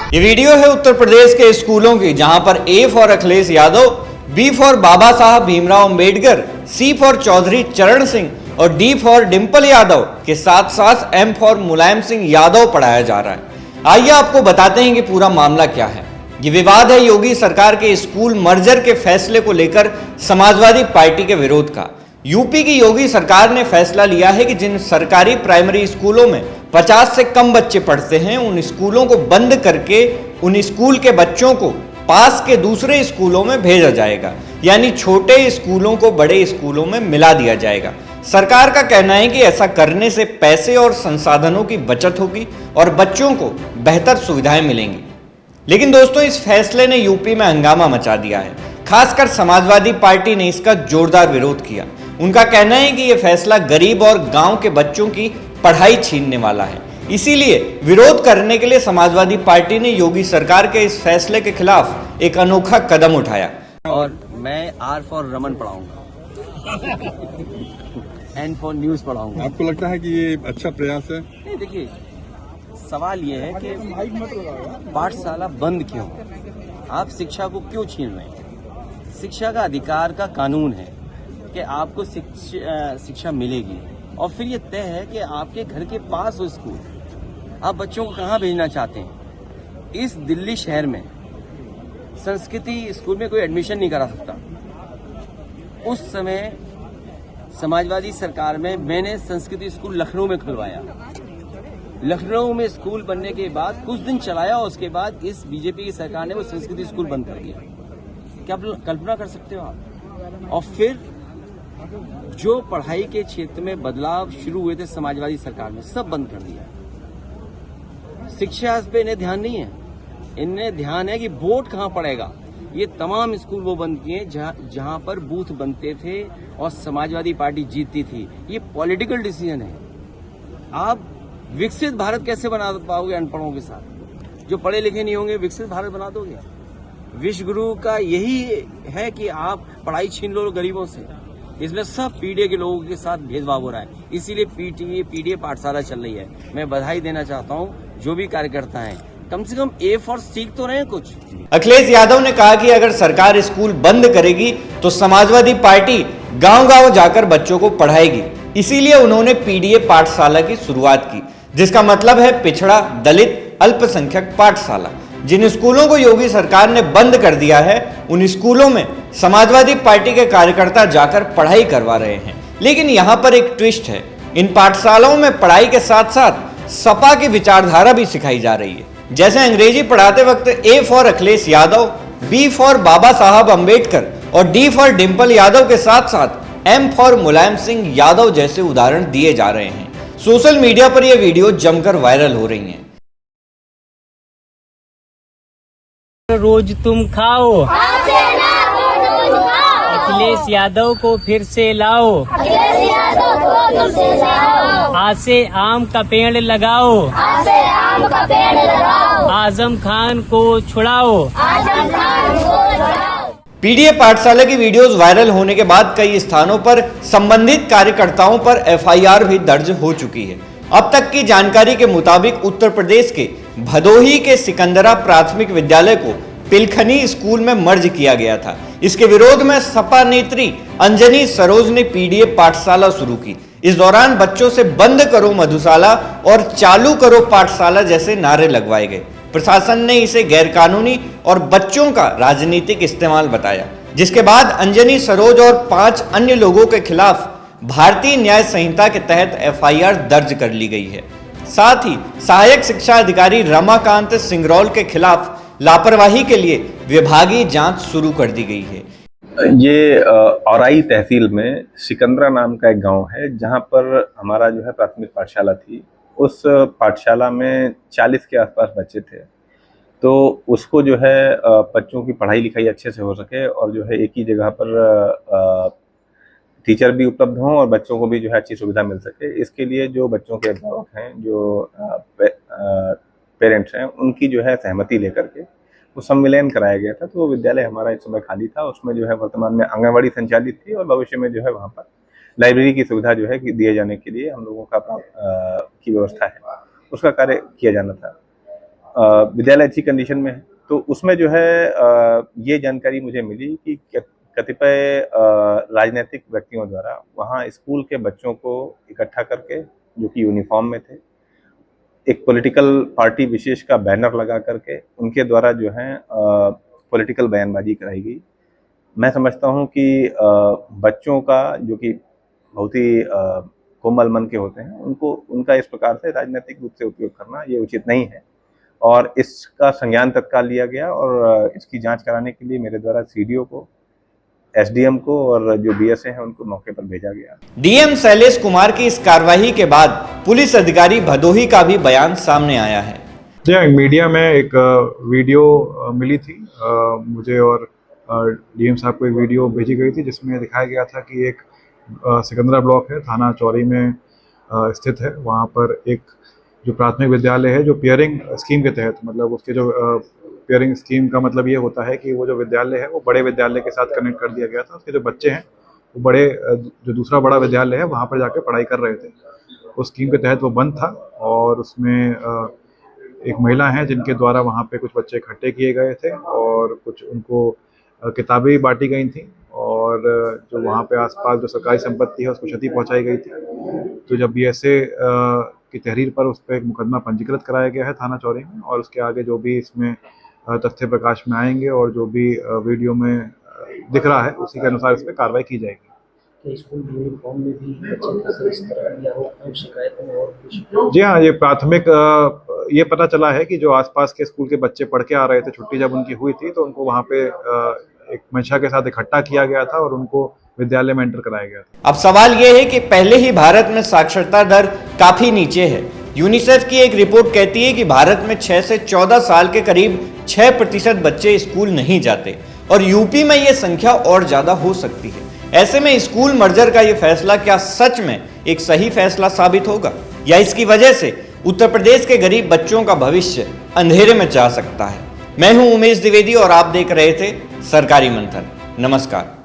ये वीडियो है उत्तर प्रदेश के स्कूलों की, जहां पर A for Akhilesh Yadav, B for Baba Saheb Bhimrao Ambedkar, C for Chaudhary Charan Singh और डी फॉर डिंपल यादव के साथ साथ एम फॉर मुलायम सिंह यादव पढ़ाया जा रहा है। आइए आपको बताते हैं कि पूरा मामला क्या है। ये विवाद है योगी सरकार के स्कूल मर्जर के फैसले को लेकर समाजवादी पार्टी के विरोध का। यूपी की योगी सरकार ने फैसला लिया है कि जिन सरकारी प्राइमरी स्कूलों में 50 से कम बच्चे पढ़ते हैं, उन स्कूलों को बंद करके उन स्कूल के बच्चों को पास के दूसरे स्कूलों में भेजा जाएगा, यानी छोटे स्कूलों को बड़े स्कूलों में मिला दिया जाएगा। सरकार का कहना है कि ऐसा करने से पैसे और संसाधनों की बचत होगी और बच्चों को बेहतर सुविधाएं मिलेंगी। लेकिन दोस्तों, इस फैसले ने यूपी में हंगामा मचा दिया है। खासकर समाजवादी पार्टी ने इसका जोरदार विरोध किया। उनका कहना है कि यह फैसला गरीब और गांव के बच्चों की पढ़ाई छीनने वाला है। इसीलिए विरोध करने के लिए समाजवादी पार्टी ने योगी सरकार के इस फैसले के खिलाफ एक अनोखा कदम उठाया। और मैं आर फॉर रमन पढ़ाऊंगा, एन फॉर न्यूज पढ़ाऊंगा। आपको लगता है कि ये अच्छा प्रयास है? नहीं, देखिए, सवाल ये है कि पाठशाला बंद क्यों? आप शिक्षा को क्यों छीन रहे हैं? शिक्षा का अधिकार का कानून है कि आपको शिक्षा मिलेगी, और फिर ये तय है कि आपके घर के पास हो स्कूल। आप बच्चों को कहाँ भेजना चाहते हैं? इस दिल्ली शहर में संस्कृति स्कूल में कोई एडमिशन नहीं करा सकता। उस समय समाजवादी सरकार में मैंने संस्कृति स्कूल लखनऊ में खुलवाया। लखनऊ में स्कूल बनने के बाद कुछ दिन चलाया, और उसके बाद इस बीजेपी की सरकार ने वो संस्कृति स्कूल बंद कर दिया। क्या आप कल्पना कर सकते हो आप? और फिर जो पढ़ाई के क्षेत्र में बदलाव शुरू हुए थे समाजवादी सरकार में, सब बंद कर दिया। शिक्षा पे इन्हें ध्यान नहीं है। इन्हें ध्यान है कि वोट कहाँ पड़ेगा। ये तमाम स्कूल वो बंद किए जहां पर बूथ बनते थे और समाजवादी पार्टी जीतती थी। ये पॉलिटिकल डिसीजन है। आप विकसित भारत कैसे बना पाओगे अनपढ़ों के साथ? जो पढ़े लिखे नहीं होंगे, विकसित भारत बना दोगे? विश्व गुरु का यही है कि आप पढ़ाई छीन लो गरीबों से। इसमें सब पीडीए के लोगों के साथ भेदभाव हो रहा है। इसीलिए पीडीए पाठशाला चल रही है। मैं बधाई देना चाहता हूँ जो भी कार्यकर्ता हैं, कम से कम ए फॉर सीख तो रहे कुछ। अखिलेश यादव ने कहा कि अगर सरकार स्कूल बंद करेगी तो समाजवादी पार्टी गांव-गांव जाकर बच्चों को पढ़ाएगी। इसीलिए उन्होंने पीडीए पाठशाला की शुरुआत की, जिसका मतलब है पिछड़ा, दलित, अल्पसंख्यक पाठशाला। जिन स्कूलों को योगी सरकार ने बंद कर दिया है, उन स्कूलों में समाजवादी पार्टी के कार्यकर्ता जाकर पढ़ाई करवा रहे हैं। लेकिन यहाँ पर एक ट्विस्ट है। इन पाठशालाओं में पढ़ाई के साथ साथ सपा की विचारधारा भी सिखाई जा रही है। जैसे अंग्रेजी पढ़ाते वक्त A for Akhilesh Yadav, B for Baba Saheb Ambedkar और डी फॉर डिंपल यादव के साथ साथ एम फॉर मुलायम सिंह यादव जैसे उदाहरण दिए जा रहे हैं। सोशल मीडिया पर यह वीडियो जमकर वायरल हो रही हैं। रोज तुम खाओ, अखिलेश यादव को फिर से लाओ, आज से आम का पेड़ लगाओ, आजम खान को छुड़ाओ। पीडीए पाठशाला की वीडियोस वायरल होने के बाद कई स्थानों पर संबंधित कार्यकर्ताओं पर एफआईआर भी दर्ज हो चुकी है। अब तक की जानकारी के मुताबिक उत्तर प्रदेश के भदोही के सिकंदरा प्राथमिक विद्यालय को पिलखनी स्कूल में मर्ज किया गया था। इसके विरोध में सपा नेत्री अंजनी सरोज ने पीडीए पाठशाला शुरू की। इस दौरान बच्चों से बंद करो मधुशाला और चालू करो पाठशाला जैसे नारे लगवाए गए। प्रशासन ने इसे गैरकानूनी और बच्चों का राजनीतिक इस्तेमाल बताया, जिसके बाद अंजनी सरोज और 5 अन्य लोगों के खिलाफ भारतीय न्याय संहिता के तहत एफआईआर दर्ज कर ली गई है। साथ ही सहायक शिक्षा अधिकारी रमाकांत सिंगरौल के खिलाफ लापरवाही के लिए विभागीय जांच शुरू कर दी गई है। ये औराई तहसील में सिकंदरा नाम का एक गांव है, जहां पर हमारा जो है प्राथमिक पाठशाला थी। उस पाठशाला में 40 के आसपास बच्चे थे। तो उसको जो है बच्चों की पढ़ाई लिखाई अच्छे से हो सके और जो है एक ही जगह पर टीचर भी उपलब्ध हों और बच्चों को भी जो है अच्छी सुविधा मिल सके, इसके लिए जो बच्चों के अभिभावक हैं, जो पेरेंट्स हैं, उनकी जो है सहमति लेकर के वो सम्मेलन कराया गया था। तो वो विद्यालय हमारा इस समय खाली था। उसमें जो है वर्तमान में आंगनबाड़ी संचालित थी और भविष्य में जो है वहाँ पर लाइब्रेरी की सुविधा जो है दिए जाने के लिए हम लोगों का की व्यवस्था है, उसका कार्य किया जाना था। विद्यालय अच्छी कंडीशन में है। तो उसमें जो है ये जानकारी मुझे मिली कि कतिपय राजनीतिक व्यक्तियों द्वारा वहाँ स्कूल के बच्चों को इकट्ठा करके, जो कि यूनिफॉर्म में थे, एक पॉलिटिकल पार्टी विशेष का बैनर लगा करके उनके द्वारा जो है पॉलिटिकल बयानबाजी कराई गई। मैं समझता हूं कि बच्चों का, जो कि बहुत ही कोमल मन के होते हैं, उनका इस प्रकार से राजनीतिक रूप से उपयोग करना ये उचित नहीं है और इसका संज्ञान तत्काल लिया गया और इसकी जांच कराने के लिए मेरे द्वारा सीडीओ को, एसडीएम को और जो बीएसए हैं उनको मौके पर भेजा गया। डीएम शैलेश कुमार की इस कार्रवाई के बाद पुलिस अधिकारी भदोही का भी बयान सामने आया है। मीडिया में एक वीडियो मिली थी मुझे और डीएम साहब को एक वीडियो भेजी गई थी जिसमें दिखाया गया था कि एक सिकंदरा ब्लॉक है, थाना चौरी में स्थित है। वहाँ पर एक जो प्राथमिक विद्यालय है, जो पियरिंग स्कीम के तहत, मतलब उसके जो पियरिंग स्कीम का मतलब ये होता है कि वो जो विद्यालय है वो बड़े विद्यालय के साथ कनेक्ट कर दिया गया था। उसके जो बच्चे हैं वो बड़े जो दूसरा बड़ा विद्यालय है वहाँ पर जाके पढ़ाई कर रहे थे। उस स्कीम के तहत वो बंद था और उसमें एक महिला हैं जिनके द्वारा वहाँ पे कुछ बच्चे इकट्ठे किए गए थे और कुछ उनको किताबें बांटी गई थी और जो वहाँ पे आसपास जो सरकारी संपत्ति है उसको क्षति पहुँचाई गई थी। तो जब बीएसए की तहरीर पर उस पर एक मुकदमा पंजीकृत कराया गया है थाना चौरी में और उसके आगे जो भी इसमें तथ्य प्रकाश में आएंगे और जो भी वीडियो में दिख रहा है उसी के अनुसार इस पर कार्रवाई की जाएगी। स्कूल यूनिफॉर्म में भी बच्चे इस तरह की आरोप शिकायत में और कुछ? जी हाँ, ये प्राथमिक ये पता चला है कि जो आसपास के स्कूल के बच्चे पढ़ के आ रहे थे, छुट्टी जब उनकी हुई थी तो उनको वहाँ पे एक मंशा के साथ इकट्ठा किया गया था और उनको विद्यालय में एंटर कराया गया था। अब सवाल ये है कि पहले ही भारत में साक्षरता दर काफी नीचे है। यूनिसेफ की एक रिपोर्ट कहती है कि भारत में 6 से 14 साल के करीब 6% बच्चे स्कूल नहीं जाते और यूपी में ये संख्या और ज्यादा हो सकती है। ऐसे में स्कूल मर्जर का ये फैसला क्या सच में एक सही फैसला साबित होगा या इसकी वजह से उत्तर प्रदेश के गरीब बच्चों का भविष्य अंधेरे में जा सकता है? मैं हूं उमेश द्विवेदी और आप देख रहे थे सरकारी मंथन। नमस्कार।